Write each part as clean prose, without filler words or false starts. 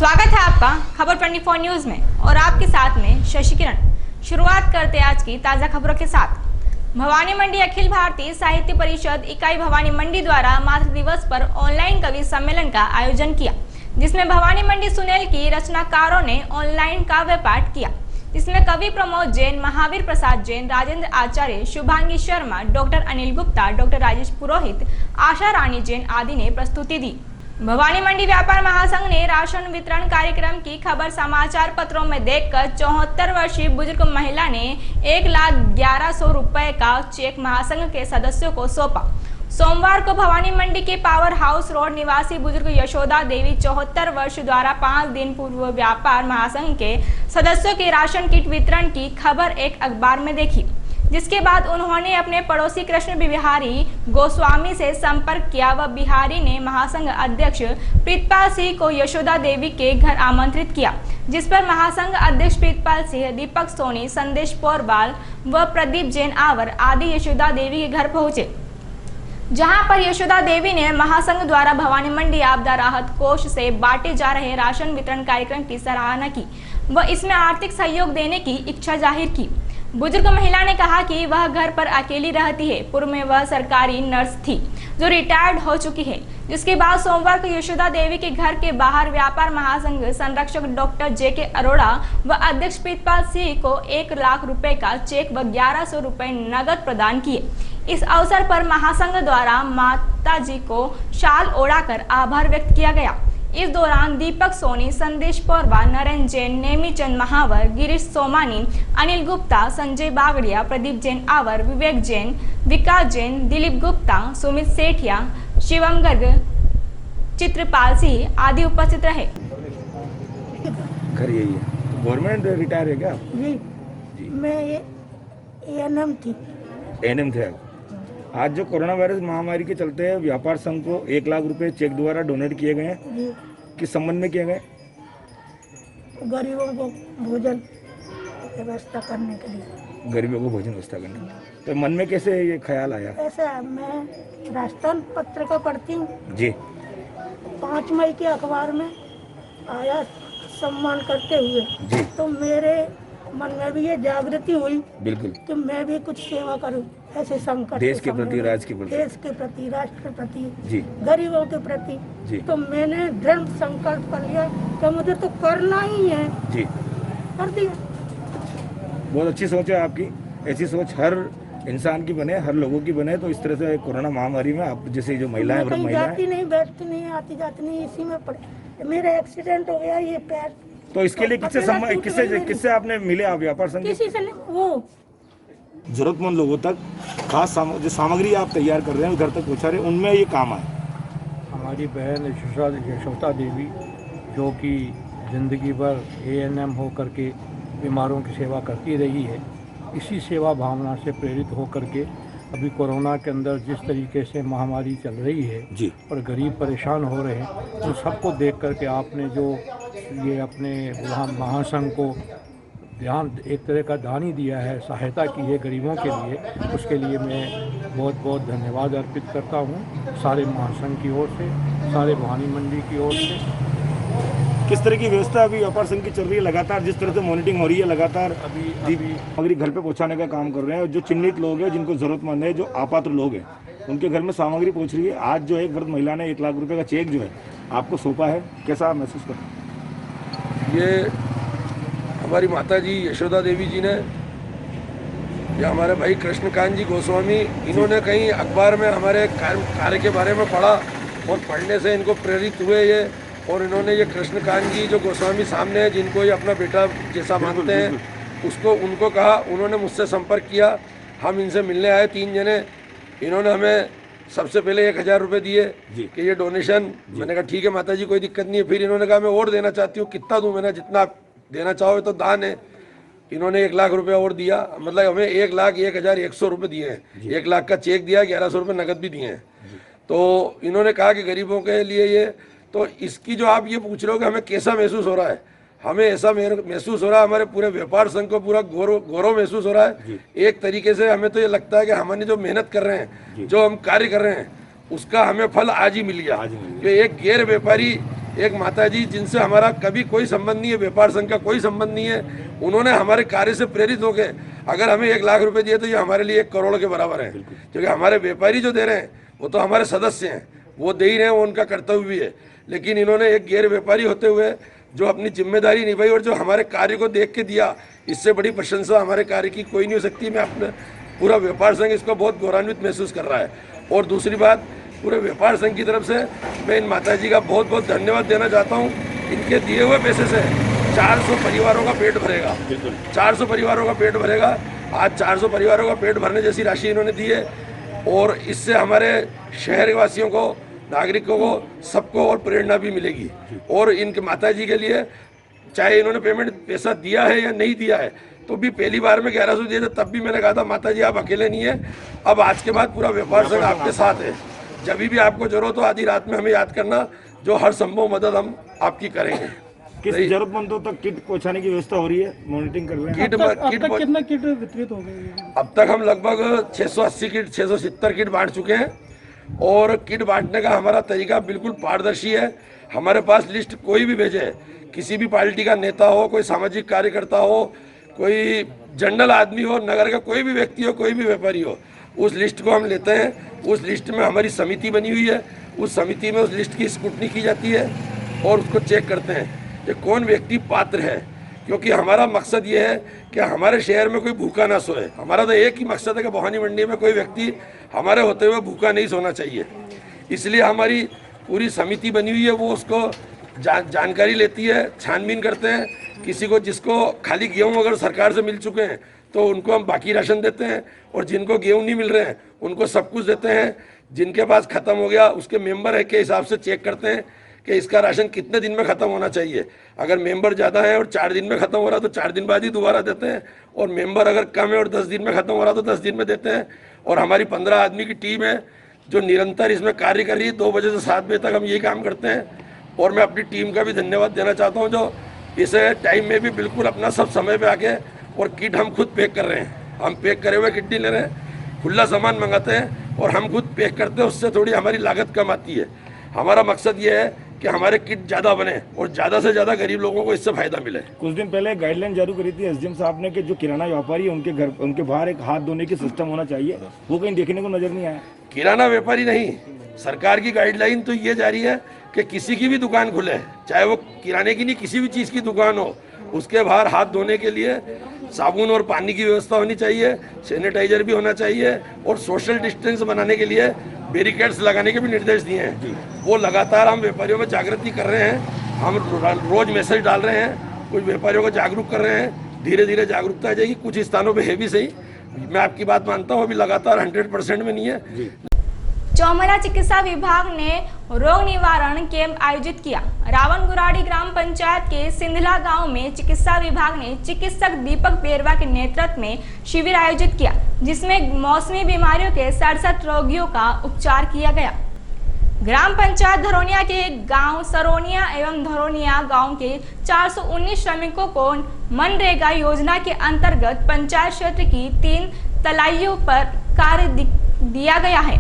स्वागत है आपका खबर 24 न्यूज में और आपके साथ में शशि किरण। शुरुआत करते हैं आज की ताजा खबरों के साथ। भवानी मंडी अखिल भारतीय साहित्य परिषद इकाई भवानी मंडी द्वारा मातृ दिवस पर ऑनलाइन कवि सम्मेलन का आयोजन किया, जिसमें भवानी मंडी सुनेल की रचनाकारों ने ऑनलाइन काव्य पाठ किया, जिसमें कवि प्रमोद जैन, महावीर प्रसाद जैन, राजेंद्र आचार्य, शुभांगी शर्मा, डॉक्टर अनिल गुप्ता, डॉक्टर राजेश पुरोहित, आशा रानी जैन आदि ने प्रस्तुति दी। भवानी मंडी व्यापार महासंघ ने राशन वितरण कार्यक्रम की खबर समाचार पत्रों में देखकर 74 वर्षीय बुजुर्ग महिला ने 1,11,100 रुपए का चेक महासंघ के सदस्यों को सौंपा। सोमवार को भवानी मंडी के पावर हाउस रोड निवासी बुजुर्ग यशोदा देवी 74 वर्ष द्वारा 5 दिन पूर्व व्यापार महासंघ के सदस्यों के राशन किट वितरण की खबर एक अखबार में देखी, जिसके बाद उन्होंने अपने पड़ोसी कृष्ण बिहारी गोस्वामी से संपर्क किया व बिहारी ने महासंघ अध्यक्ष प्रीतपाल सिंह को यशोदा देवी के घर आमंत्रित किया, जिस पर महासंघ अध्यक्ष प्रीतपाल सिंह, दीपक सोनी, संदेश पोरबाल व प्रदीप जैन आवर आदि यशोदा देवी के घर पहुंचे, जहां पर यशोदा देवी ने महासंघ द्वारा भवानी मंडी आपदा राहत कोष से बांटे जा रहे राशन वितरण कार्यक्रम की सराहना की व इसमें आर्थिक सहयोग देने की इच्छा जाहिर की। बुजुर्ग महिला ने कहा कि वह घर पर अकेली रहती है। पूर्व में वह सरकारी नर्स थी जो रिटायर्ड हो चुकी है, जिसके बाद सोमवार को यशोदा देवी के घर के बाहर व्यापार महासंघ संरक्षक डॉक्टर जेके अरोड़ा व अध्यक्ष प्रीतपाल सिंह को 1 लाख रुपए का चेक व 1100 रुपए नगद प्रदान किए। इस अवसर पर महासंघ द्वारा माता जी को शाल ओढ़ाकर आभार व्यक्त किया गया। इस दौरान दीपक सोनी, संदेश पोरबाल, नरेंद्र जैन, नेमीचंद महावर, गिरीश सोमानी, अनिल गुप्ता, संजय बागड़िया, प्रदीप जैन आवर, विवेक जैन, विकास जैन, दिलीप गुप्ता, सुमित सेठिया, शिवम गर्ग, चित्रपाल सिंह आदि उपस्थित रहे। घर यही है। गवर्नमेंट रिटायर है क्या? जी मैं ये एएनएम थी। एएनएम थे आप? आज जो कोरोना वायरस महामारी के चलते व्यापार संघ को 1 लाख रुपए चेक द्वारा डोनेट किए गए हैं, किस संबंध में किए गए? गरीबों को भोजन व्यवस्था करने के लिए। गरीबों को भोजन व्यवस्था करने के लिए। तो मन में कैसे ये ख्याल आया? ऐसा मैं राजस्थान पत्र को पढ़ती हूँ जी। 5 मई के अखबार में आया सम्मान करते हुए जी। तो मेरे मन में भी ये जागृति हुई बिल्कुल कि मैं भी कुछ सेवा करूं, ऐसे संकट देश के प्रति, राज्य के प्रति, देश के प्रति, राष्ट्र के प्रति जी, गरीबों के प्रति जी। तो मैंने दृढ़ संकल्प कर लिया कि मुझे तो करना ही है जी। कर दिया। बहुत अच्छी सोच है आपकी। ऐसी सोच हर इंसान की बने, हर लोगों की बने। तो इस तरह से कोरोना महामारी में आप जैसे जो महिलाएं जाती नहीं, बैठती नहीं, आती जाती नहीं, इसी में पड़े। मेरा एक्सीडेंट हो गया, ये पैर। तो इसके लिए किससे आपने मिले आप व्यापार संघ? किसी से वो जरूरतमंद लोगों तक खास जो सामग्री आप तैयार कर रहे हैं घर तक पहुंचा रहे हैं, उनमें ये काम आए। हमारी बहन यशोदा देवी जो कि ज़िंदगी भर एएनएम हो करके बीमारों की सेवा करती रही है, इसी सेवा भावना से प्रेरित हो करके अभी कोरोना के अंदर जिस तरीके से महामारी चल रही है जी, और गरीब परेशान हो रहे हैं, उन सबको देख करके आपने जो ये अपने महासंघ को ध्यान एक तरह का दान ही दिया है, सहायता की है गरीबों के लिए, उसके लिए मैं बहुत बहुत धन्यवाद अर्पित करता हूँ सारे महासंघ की ओर से, सारे भवानी मंडी की ओर से। किस तरह की व्यवस्था अभी व्यापार संघ की चल रही है? लगातार जिस तरह से मॉनिटरिंग हो रही है, लगातार अभी सामग्री घर पे पहुंचाने का काम कर रहे हैं। जो चिन्हित लोग हैं, जिनको जरूरतमंद है, जो अपात्र लोग हैं, उनके घर में सामग्री पहुंच रही है। आज जो एक वृद्ध महिला ने 1 लाख रुपए का चेक जो है आपको सौंपा है, कैसा महसूस कर? ये हमारी माता जी यशोदा देवी जी ने, या हमारे भाई कृष्णकांत जी गोस्वामी, इन्होंने कहीं अखबार में हमारे कार्य के बारे में पढ़ा और पढ़ने से इनको प्रेरित हुए ये, और इन्होंने ये कृष्णकांत जी जो गोस्वामी सामने है, जिनको ये अपना बेटा जैसा मानते हैं, उनको कहा, उन्होंने मुझसे संपर्क किया, हम इनसे मिलने आए 3 जने। इन्होंने हमें सबसे पहले 1000 रुपये दिए कि ये डोनेशन। मैंने कहा ठीक है माता जी, कोई दिक्कत नहीं है। फिर इन्होंने कहा मैं और देना चाहती हूँ, कितना दूँ? मैंने जितना देना चाहो तो दान है। इन्होंने 1 लाख रुपया और दिया, मतलब हमें 1,01,100 रुपये दिए हैं। 1 लाख का चेक दिया, 1100 रुपये नकद भी दिए हैं। तो इन्होंने कहा कि गरीबों के लिए ये, तो इसकी जो आप ये पूछ रहे हो कि हमें कैसा महसूस हो रहा है, हमें ऐसा महसूस हो रहा है, हमारे पूरे व्यापार संघ को पूरा गौरव महसूस हो रहा है। एक तरीके से हमें तो ये लगता है कि हमने जो मेहनत कर रहे हैं, जो हम कार्य कर रहे हैं, उसका हमें फल आज ही मिल गया। जो एक गैर व्यापारी एक माताजी जिनसे हमारा कभी कोई संबंध नहीं है, व्यापार संघ का कोई संबंध नहीं है, उन्होंने हमारे कार्य से प्रेरित होकर अगर हमें 1 लाख रुपए दिए तो ये हमारे लिए 1 करोड़ के बराबर है, क्योंकि हमारे व्यापारी जो दे रहे हैं वो तो हमारे सदस्य हैं, वो दे ही रहे हैं, वो उनका कर्तव्य भी है। लेकिन इन्होंने एक गैर व्यापारी होते हुए जो अपनी जिम्मेदारी निभाई और जो हमारे कार्य को देख के दिया, इससे बड़ी प्रशंसा हमारे कार्य की कोई नहीं हो सकती। मैं अपने पूरा व्यापार संघ इसको बहुत गौरवान्वित महसूस कर रहा है। और दूसरी बात, पूरे व्यापार संघ की तरफ से मैं इन माताजी का बहुत बहुत धन्यवाद देना चाहता हूँ। इनके दिए हुए पैसे से 400 परिवारों का पेट भरेगा, 400 परिवारों का पेट भरेगा। आज 400 परिवारों का पेट भरने जैसी राशि इन्होंने दी है और इससे हमारे शहर वासियों को, नागरिकों को, सबको और प्रेरणा भी मिलेगी। और इनके माताजी के लिए चाहे इन्होंने पेमेंट पैसा दिया है या नहीं दिया है, तो भी पहली बार में 1100 दिए थे, तब भी मैंने कहा था माताजी आप अकेले नहीं है, अब आज के बाद पूरा व्यापार संघ आपके साथ है। जब भी आपको जरूरत हो आधी रात में हमें याद करना, जो हर संभव मदद हम आपकी करेंगे। किस जरूरतमंदों तक किट पहुंचाने की व्यवस्था हो रही है, मॉनिटरिंग कर रहे हैं? कितना किट वितरित हो गई? अब तक हम लगभग 680 किट 670 किट बांट चुके हैं और किट बांटने का हमारा तरीका बिल्कुल पारदर्शी है। हमारे पास लिस्ट कोई भी भेजे, किसी भी पार्टी का नेता हो, कोई सामाजिक कार्यकर्ता हो, कोई जनरल आदमी हो, नगर का कोई भी व्यक्ति हो, कोई भी व्यापारी हो, उस लिस्ट को हम लेते हैं। उस लिस्ट में हमारी समिति बनी हुई है, उस समिति में उस लिस्ट की स्क्रूटनी की जाती है और उसको चेक करते हैं कि कौन व्यक्ति पात्र है, क्योंकि हमारा मकसद ये है कि हमारे शहर में कोई भूखा ना सोए। हमारा तो एक ही मकसद है कि भवानी मंडी में कोई व्यक्ति हमारे होते हुए भूखा नहीं सोना चाहिए। इसलिए हमारी पूरी समिति बनी हुई है, वो उसको जानकारी लेती है, छानबीन करते हैं। किसी को, जिसको खाली गेहूँ अगर सरकार से मिल चुके हैं तो उनको हम बाकी राशन देते हैं, और जिनको गेहूँ नहीं मिल रहे हैं उनको सब कुछ देते हैं। जिनके पास ख़त्म हो गया उसके मेंबर है के हिसाब से चेक करते हैं कि इसका राशन कितने दिन में ख़त्म होना चाहिए। अगर मेंबर ज़्यादा है और 4 दिन में ख़त्म हो रहा है तो 4 दिन बाद ही दोबारा देते हैं, और मेंबर अगर कम है और 10 दिन में ख़त्म हो रहा है तो 10 दिन में देते हैं। और हमारी 15 आदमी की टीम है जो निरंतर इसमें कार्य कर रही है। 2 बजे से 7 बजे तक हम यही काम करते हैं। और मैं अपनी टीम का भी धन्यवाद देना चाहता हूँ जो इस टाइम में भी बिल्कुल अपना सब समय पे आके, और किट हम खुद पैक कर रहे हैं। हम पैक करे हुए किट नहीं ले रहे हैं, खुला सामान मंगाते हैं और हम खुद पैक करते हैं। उससे थोड़ी हमारी लागत कम आती है। हमारा मकसद ये है कि हमारे किट ज़्यादा बने और ज़्यादा से ज़्यादा गरीब लोगों को इससे फायदा मिले। कुछ दिन पहले गाइडलाइन जारी करी थी एसडीएम साहब ने कि जो किराना व्यापारी है उनके घर, उनके बाहर एक हाथ धोने की सिस्टम होना चाहिए, वो कहीं देखने को नजर नहीं आया। किराना व्यापारी नहीं, सरकार की गाइडलाइन तो ये जारी है कि किसी की भी दुकान खुले, चाहे वो किराने की नहीं किसी भी चीज़ की दुकान हो, उसके बाहर हाथ धोने के लिए साबुन और पानी की व्यवस्था होनी चाहिए, सैनिटाइजर भी होना चाहिए, और सोशल डिस्टेंस बनाने के लिए बैरिकेड्स लगाने के भी निर्देश दिए हैं। वो लगातार हम व्यापारियों में जागृति कर रहे हैं। हम रोज मैसेज डाल रहे हैं, कुछ व्यापारियों को जागरूक कर रहे हैं। धीरे धीरे जागरूकता आ जाएगी। कुछ स्थानों पे है भी सही, मैं आपकी बात मानता हूँ, अभी लगातार 100% में नहीं है। चौमला चिकित्सा विभाग ने रोग निवारण कैंप आयोजित किया। रावणगुराड़ी ग्राम पंचायत के सिंधला गांव में चिकित्सा विभाग ने चिकित्सक दीपक बेरवा के नेतृत्व में शिविर आयोजित किया, जिसमें मौसमी बीमारियों के 67 रोगियों का उपचार किया गया। ग्राम पंचायत धरोनिया के गांव सरोनिया एवं धरोनिया गांव के 419 श्रमिकों को मनरेगा योजना के अंतर्गत पंचायत क्षेत्र की 3 तलाइयों पर कार्य दिया गया है,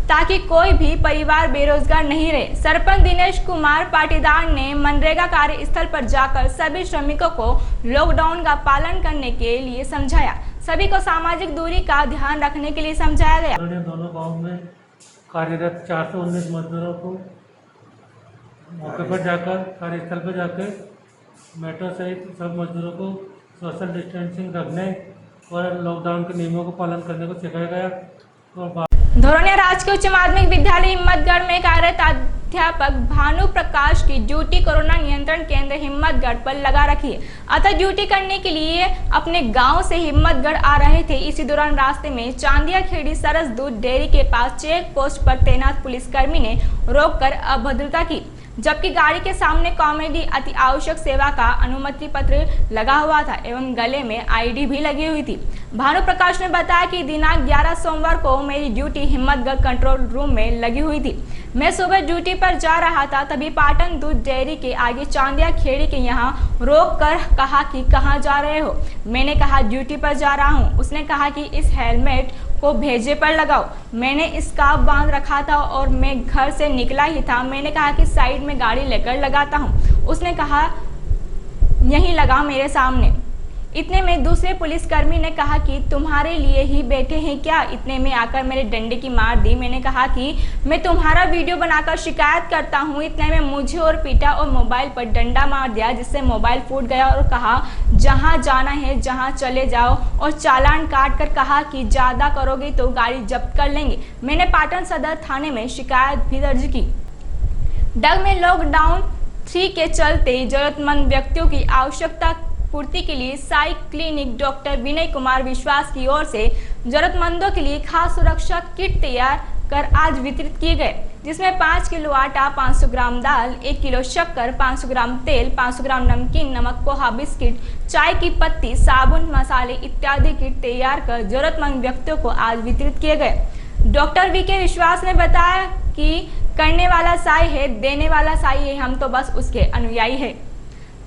ताकि कोई भी परिवार बेरोजगार नहीं रहे। सरपंच दिनेश कुमार पाटीदार ने मनरेगा कार्यस्थल पर जाकर सभी श्रमिकों को लॉकडाउन का पालन करने के लिए समझाया। सभी को सामाजिक दूरी का ध्यान रखने के लिए समझाया गया। दोनों गांव में कार्यरत 419 मजदूरों को मौके पर जाकर, कार्यस्थल पर जाकर मेट्रो सहित सब मजदूरों को सोशल डिस्टेंसिंग रखने और लॉकडाउन के नियमों को पालन करने को सिखाया गया। और धरोनिया राजकीय उच्च माध्यमिक विद्यालय हिम्मतगढ़ में कार्यरत अध्यापक भानु प्रकाश की ड्यूटी कोरोना नियंत्रण केंद्र हिम्मतगढ़ पर लगा रखी है। अतः ड्यूटी करने के लिए अपने गांव से हिम्मतगढ़ आ रहे थे। इसी दौरान रास्ते में चांदिया खेड़ी सरस दूध डेयरी के पास चेक पोस्ट पर तैनात पुलिसकर्मी ने रोककर अभद्रता की, जबकि गाड़ी के सामने कॉमेडी अति आवश्यक सेवा का अनुमति पत्र लगा हुआ था एवं गले में आईडी भी लगी हुई थी। भानु प्रकाश ने बताया कि दिनांक 11 सोमवार को मेरी ड्यूटी हिम्मतगढ़ कंट्रोल रूम में लगी हुई थी। मैं सुबह ड्यूटी पर जा रहा था, तभी पाटन दूध डेयरी के आगे चांदिया खेड़ी के यहाँ रोक कर कहा कि कहाँ जा रहे हो। मैंने कहा ड्यूटी पर जा रहा हूँ। उसने कहा कि इस हेलमेट को भेजे पर लगाओ। मैंने स्कार्फ बांध रखा था और मैं घर से निकला ही था। मैंने कहा कि साइड में गाड़ी लेकर लगाता हूँ। उसने कहा यहीं लगा मेरे सामने। इतने में दूसरे पुलिसकर्मी ने कहा कि तुम्हारे लिए ही बैठे हैं क्या। इतने में आकर मेरे डंडे की मार दी। मैंने कहा कि मैं तुम्हारा वीडियो बनाकर शिकायत करता हूँ। इतने में मुझे और पीटा और मोबाइल पर डंडा मार दिया, जिससे मोबाइल फूट गया और कहा जहाँ जाना है जहाँ चले जाओ, और चालान काट कर कहा कि ज़्यादा करोगे तो गाड़ी जब्त कर लेंगे। मैंने पाटन सदर थाने में शिकायत भी दर्ज की। डग में लॉकडाउन 3 के चलते जरूरतमंद व्यक्तियों की आवश्यकता पूर्ति के लिए साई क्लिनिक डॉक्टर विनय कुमार विश्वास की ओर से जरूरतमंदों के लिए खास सुरक्षा किट तैयार कर आज वितरित किए गए, जिसमें 5 किलो आटा, 500 ग्राम दाल, 1 किलो शक्कर, 500 ग्राम तेल, 500 ग्राम नमकीन, नमक, पोहा, बिस्किट, चाय की पत्ती, साबुन, मसाले इत्यादि किट तैयार कर जरूरतमंद व्यक्तियों को आज वितरित किए गए। Doctor VK. विश्वास ने बताया कि करने वाला साई है, देने वाला साई है, हम तो बस उसके अनुयायी है।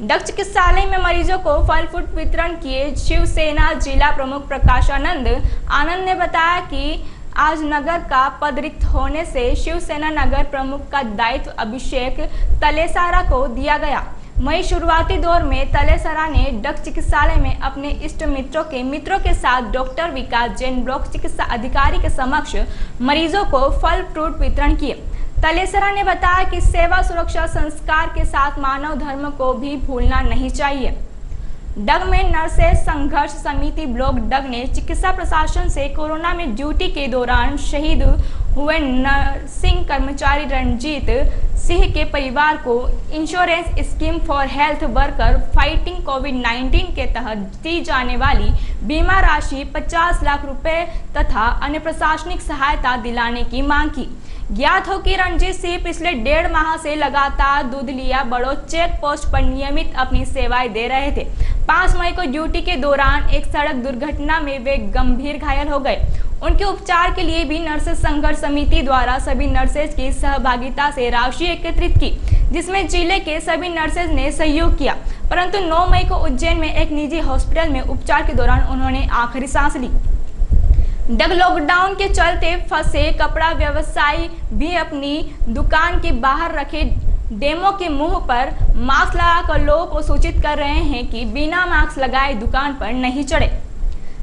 डग चिकित्सालय में मरीजों को फल फ्रूट वितरण किए शिवसेना जिला प्रमुख प्रकाशानंद आनंद ने बताया कि आज नगर का पद रिक्त होने से शिवसेना नगर प्रमुख का दायित्व अभिषेक तलेसारा को दिया गया। वहीं शुरुआती दौर में तलेसारा ने डग चिकित्सालय में अपने इष्ट मित्रों के साथ डॉक्टर विकास जैन ब्लॉक चिकित्सा अधिकारी के समक्ष मरीजों को फल फ्रूट वितरण किए। तलेसरा ने बताया कि सेवा, सुरक्षा, संस्कार के साथ मानव धर्म को भी भूलना नहीं चाहिए। डग में नर्सेज संघर्ष समिति ब्लॉक डग ने चिकित्सा प्रशासन से कोरोना में ड्यूटी के दौरान शहीद हुए नर्सिंग कर्मचारी रणजीत सिंह के परिवार को insurance scheme for health worker fighting कोविड-19 के तहत दी जाने वाली बीमा राशि 50 लाख रुपए तथा अन्य प्रशासनिक सहायता दिलाने की मांग की। ज्ञात हो कि रणजीत सिंह पिछले 1.5 माह से लगातार दूध लिया बड़ो चेक पोस्ट पर नियमित अपनी सेवाएं दे रहे थे। 5 मई को ड्यूटी के दौरान एक सड़क दुर्घटना में वे गंभीर घायल हो गए। उनके उपचार के लिए भी नर्सेज संघर्ष समिति द्वारा सभी नर्सेज की सहभागिता से राशि एकत्रित की, जिसमें जिले के सभी नर्सेज ने सहयोग किया। परंतु 9 मई को उज्जैन में एक निजी हॉस्पिटल में उपचार के दौरान उन्होंने आखिरी सांस ली। डग लॉकडाउन के चलते फंसे कपड़ा व्यवसायी भी अपनी दुकान के बाहर रखे डेमो के मुंह पर मास्क लगाकर लोगों को सूचित कर रहे हैं कि बिना मास्क लगाए दुकान पर नहीं चढ़े।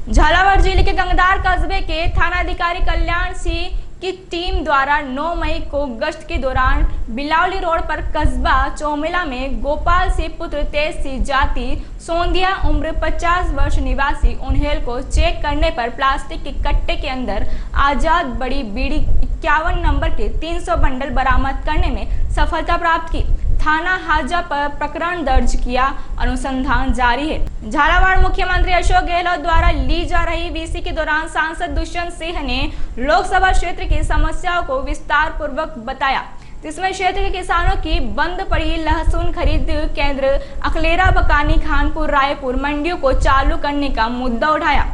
झालावाड़ जिले के गंगदार कस्बे के थानाधिकारी कल्याण सिंह की टीम द्वारा 9 मई को गश्त के दौरान बिलावली रोड पर कस्बा चौमेला में गोपाल सिंह पुत्र तेज सिंह जाति सोंदिया उम्र 50 वर्ष निवासी उन्हेल को चेक करने पर प्लास्टिक के कट्टे के अंदर आजाद बड़ी बीड़ी 51 नंबर के 300 बंडल बरामद करने में सफलता प्राप्त की। थाना हाजा पर प्रकरण दर्ज किया, अनुसंधान जारी है। झालावाड़ मुख्यमंत्री अशोक गहलोत द्वारा ली जा रही वीसी के दौरान सांसद दुष्यंत सिंह ने लोकसभा क्षेत्र की समस्याओं को विस्तार पूर्वक बताया, जिसमें क्षेत्र के किसानों की बंद पड़ी लहसुन खरीद केंद्र अखलेरा, बकानी, खानपुर, रायपुर मंडियों को चालू करने का मुद्दा उठाया।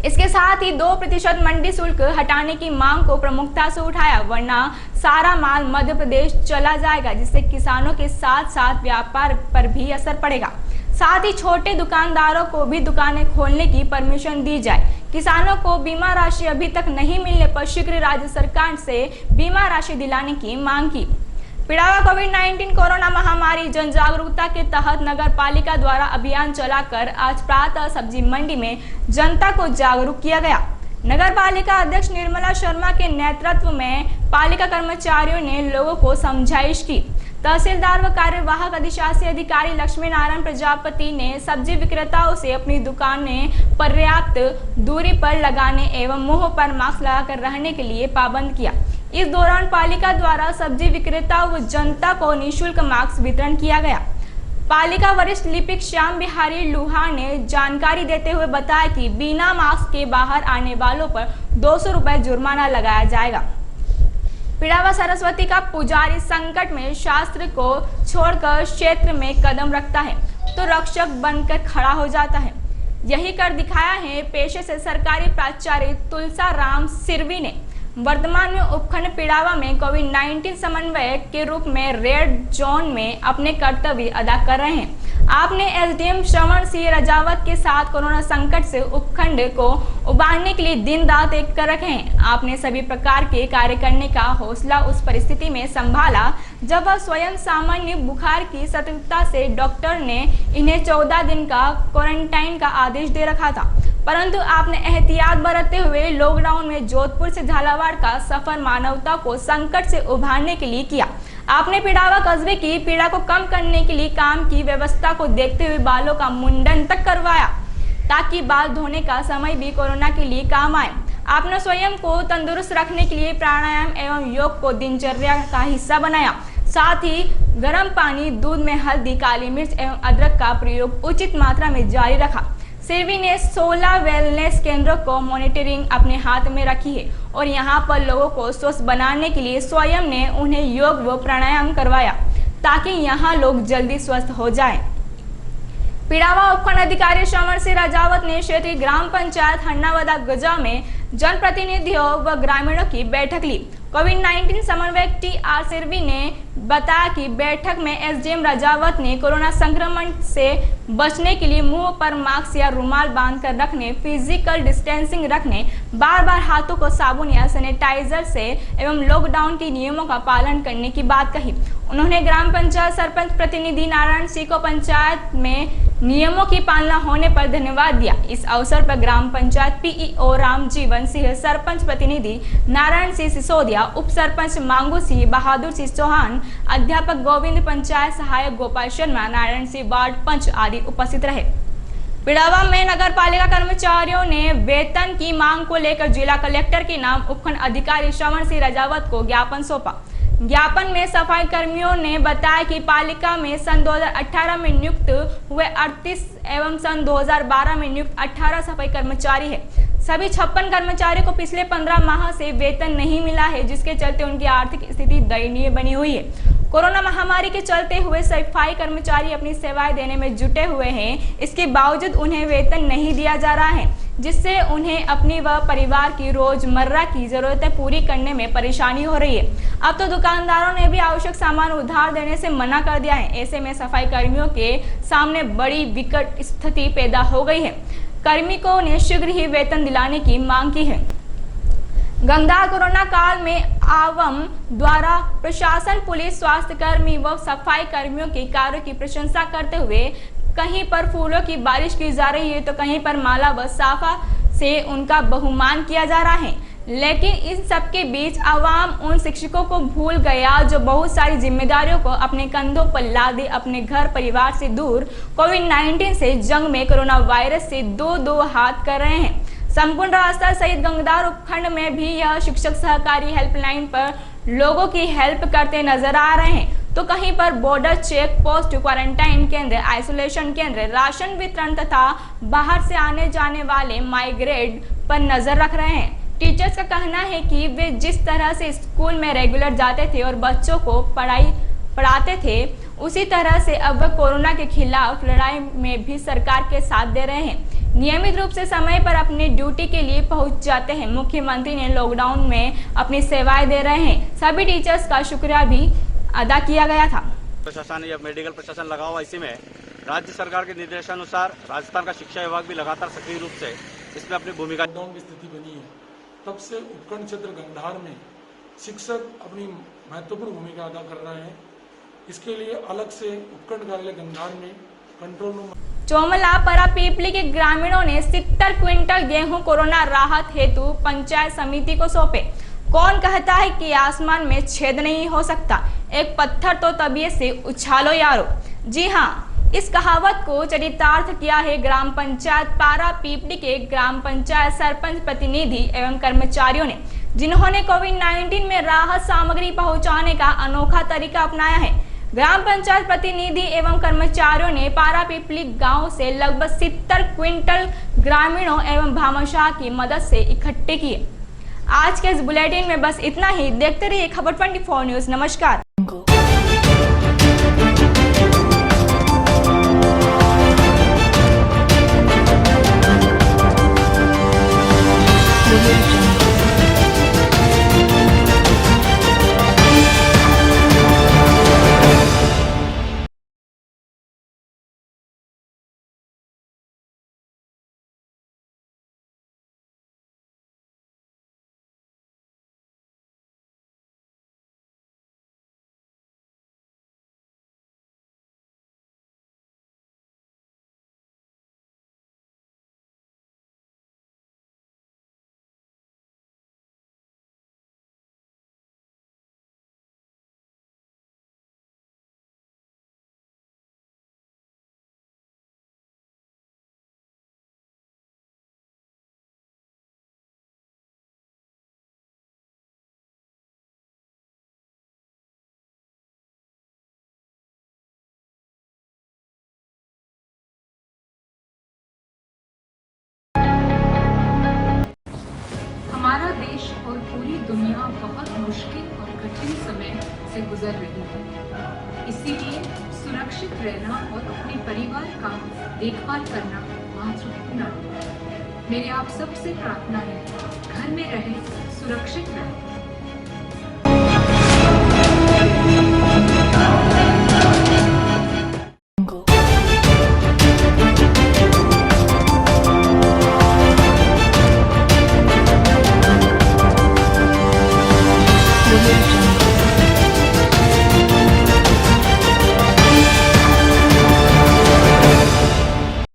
इसके साथ ही 2% मंडी शुल्क हटाने की मांग को प्रमुखता से उठाया, वरना सारा माल मध्य प्रदेश चला जाएगा, जिससे किसानों के साथ साथ व्यापार पर भी असर पड़ेगा। साथ ही छोटे दुकानदारों को भी दुकानें खोलने की परमिशन दी जाए। किसानों को बीमा राशि अभी तक नहीं मिलने पर शीघ्र राज्य सरकार से बीमा राशि दिलाने की मांग की। पिड़ावा कोविड-19 कोरोना महामारी जन जागरूकता के तहत नगर पालिका द्वारा अभियान चलाकर आज प्रातः सब्जी मंडी में जनता को जागरूक किया गया। नगर पालिका अध्यक्ष निर्मला शर्मा के नेतृत्व में पालिका कर्मचारियों ने लोगों को समझाइश की। तहसीलदार व कार्यवाहक अधिशासी अधिकारी लक्ष्मी नारायण प्रजापति ने सब्जी विक्रेताओं से अपनी दुकानें पर्याप्त दूरी पर लगाने एवं मुंह पर मास्क लगाकर रहने के लिए पाबंद किया। इस दौरान पालिका द्वारा सब्जी विक्रेताओं व जनता को निःशुल्क मास्क वितरण किया गया। पालिका वरिष्ठ लिपिक श्याम बिहारी लुहार ने जानकारी देते हुए बताया कि बिना मास्क के बाहर आने वालों पर 200 रुपए जुर्माना लगाया जाएगा। पिड़ावा सरस्वती का पुजारी संकट में शास्त्र को छोड़कर क्षेत्र में कदम रखता है तो रक्षक बनकर खड़ा हो जाता है। यही कर दिखाया है पेशे से सरकारी प्राचार्य तुलसा राम सिरवी ने। वर्तमान में उपखंड पिड़ावा में कोविड-19 समन्वयक के रूप में रेड जोन में अपने कर्तव्य अदा कर रहे हैं। आपने एसडीएम श्रवण सिंह राजावत के साथ कोरोना संकट से उपखंड को उबारने के लिए दिन रात एक कर रखे हैं। आपने सभी प्रकार के कार्य करने का हौसला उस परिस्थिति में संभाला जब वह स्वयं सामान्य बुखार की सतर्कता से डॉक्टर ने इन्हें 14 दिन का क्वारंटाइन का आदेश दे रखा था, परंतु आपने एहतियात बरतते हुए लॉकडाउन में जोधपुर से झालावाड़ का सफर मानवता को संकट से उभारने के लिए किया। आपने पिड़ावा कस्बे की पीड़ा को कम करने के लिए काम की व्यवस्था को देखते हुए बालों का मुंडन तक करवाया ताकि बाल धोने का समय भी कोरोना के लिए काम आए। आपने स्वयं को तंदुरुस्त रखने के लिए प्राणायाम एवं योग को दिनचर्या का हिस्सा बनाया। साथ ही गर्म पानी, दूध में हल्दी, काली मिर्च एवं अदरक का प्रयोग उचित मात्रा में जारी रखा। सिरवी ने 16 वेलनेस केंद्रों को मॉनिटरिंग अपने हाथ में रखी है और यहां पर लोगों को स्वस्थ बनाने के लिए स्वयं ने उन्हें योग व प्राणायाम करवाया ताकि यहां लोग जल्दी स्वस्थ हो जाएं। पिड़ावा उपखंड अधिकारी श्रवण सिंह राजावत ने क्षेत्रीय ग्राम पंचायत हन्नावदा गजा में जनप्रतिनिधियों व ग्रामीणों की बैठक ली। कोविड-19 समन्वयक टी.आर. सिरवी ने बताया कि बैठक में एसडीएम राजावत ने कोरोना संक्रमण से बचने के लिए मुंह पर मास्क या रुमाल बांधकर रखने, फिजिकल डिस्टेंसिंग रखने, बार बार हाथों को साबुन या सैनिटाइजर से एवं लॉकडाउन के नियमों का पालन करने की बात कही। उन्होंने ग्राम पंचायत सरपंच प्रतिनिधि नारायण सिंह को पंचायत में नियमों की पालना होने पर धन्यवाद दिया। इस अवसर पर ग्राम पंचायत पीईओ रामजीवन सिंह, सरपंच प्रतिनिधि नारायण सिंह सिसोदिया, उप सरपंच मांगू सिंह, बहादुर सिंह चौहान, अध्यापक गोविंद, पंचायत सहायक गोपाल शर्मा, नारायण सिंह, वार्ड पंच आदि उपस्थित रहे। पिड़ावा में नगर पालिका कर्मचारियों ने वेतन की मांग को लेकर जिला कलेक्टर के नाम उपखंड अधिकारी श्रवण सिंह राजावत को ज्ञापन सौंपा। ज्ञापन में सफाई कर्मियों ने बताया कि पालिका में सन 2018 में नियुक्त हुए 38 एवं सन 2012 में नियुक्त 18 सफाई कर्मचारी है। सभी 56 कर्मचारियों को पिछले 15 माह से वेतन नहीं मिला है, जिसके चलते उनकी आर्थिक स्थिति दयनीय बनी हुई है। कोरोना महामारी के चलते हुए सफाई कर्मचारी अपनी सेवाएं देने में जुटे हुए हैं, इसके बावजूद उन्हें वेतन नहीं दिया जा रहा है, जिससे उन्हें अपनी व परिवार की रोजमर्रा की जरूरतें पूरी करने में परेशानी हो रही है। अब तो दुकानदारों ने भी आवश्यक सामान उधार देने से मना कर दिया है। ऐसे में सफाई कर्मियों के सामने बड़ी विकट स्थिति पैदा हो गई है। कार्मिकों ने शीघ्र ही वेतन दिलाने की मांग की है। गंगा कोरोना काल में आवाम द्वारा प्रशासन, पुलिस, स्वास्थ्य कर्मी व सफाई कर्मियों के कार्यों की प्रशंसा करते हुए कहीं पर फूलों की बारिश की जा रही है तो कहीं पर माला व साफा से उनका बहुमान किया जा रहा है। लेकिन इन सब के बीच आवाम उन शिक्षकों को भूल गया जो बहुत सारी जिम्मेदारियों को अपने कंधों पर लादे अपने घर परिवार से दूर कोविड-19 से जंग में कोरोना वायरस से दो हाथ कर रहे हैं। संपूर्ण रास्ता सहित गंगदार उपखंड में भी यह शिक्षक सहकारी हेल्पलाइन पर लोगों की हेल्प करते नजर आ रहे हैं, तो कहीं पर बॉर्डर चेक पोस्ट, क्वारंटाइन केंद्र, आइसोलेशन केंद्र, राशन वितरण तथा बाहर से आने जाने वाले माइग्रेट पर नजर रख रहे हैं। टीचर्स का कहना है कि वे जिस तरह से स्कूल में रेगुलर जाते थे और बच्चों को पढ़ाते थे, उसी तरह से अब वह कोरोना के खिलाफ लड़ाई में भी सरकार के साथ दे रहे हैं। नियमित रूप से समय पर अपनी ड्यूटी के लिए पहुंच जाते हैं। मुख्यमंत्री ने लॉकडाउन में अपनी सेवाएं दे रहे हैं। सभी टीचर्स का शुक्रिया भी अदा किया गया था। प्रशासन या मेडिकल प्रशासन लगा हुआ, इसी में राज्य सरकार के निर्देशानुसार राजस्थान का शिक्षा विभाग भी लगातार सक्रिय रूप से इसमें अपनी भूमिका। लॉकडाउन की स्थिति बनी है, तब से उपखंड क्षेत्र गंगधार में शिक्षक अपनी महत्वपूर्ण भूमिका अदा कर रहे हैं। इसके लिए अलग से उपखंड कार्यालय गंगधार में कंट्रोल रूम। चोमला परापीपली के ग्रामीणों ने 70 क्विंटल गेहूं कोरोना राहत हेतु पंचायत समिति को सौंपे। कौन कहता है कि आसमान में छेद नहीं हो सकता, एक पत्थर तो तबीयत से उछालो यारो। जी हाँ, इस कहावत को चरितार्थ किया है ग्राम पंचायत पारापीपली के ग्राम पंचायत सरपंच प्रतिनिधि एवं कर्मचारियों ने, जिन्होंने कोविड-19 में राहत सामग्री पहुंचाने का अनोखा तरीका अपनाया है। ग्राम पंचायत प्रतिनिधि एवं कर्मचारियों ने पारापीपली गांव से लगभग 70 क्विंटल ग्रामीणों एवं भामाशाह की मदद से इकट्ठे किए। आज के इस बुलेटिन में बस इतना ही। देखते रहिए खबर 24 न्यूज। नमस्कार। हमारा देश और पूरी दुनिया बहुत मुश्किल और कठिन समय से गुजर रही है। इसीलिए सुरक्षित रहना और अपने परिवार का देखभाल करना महत्वपूर्ण है। मेरे आप सबसे प्रार्थना है, घर में रहें, सुरक्षित रहें।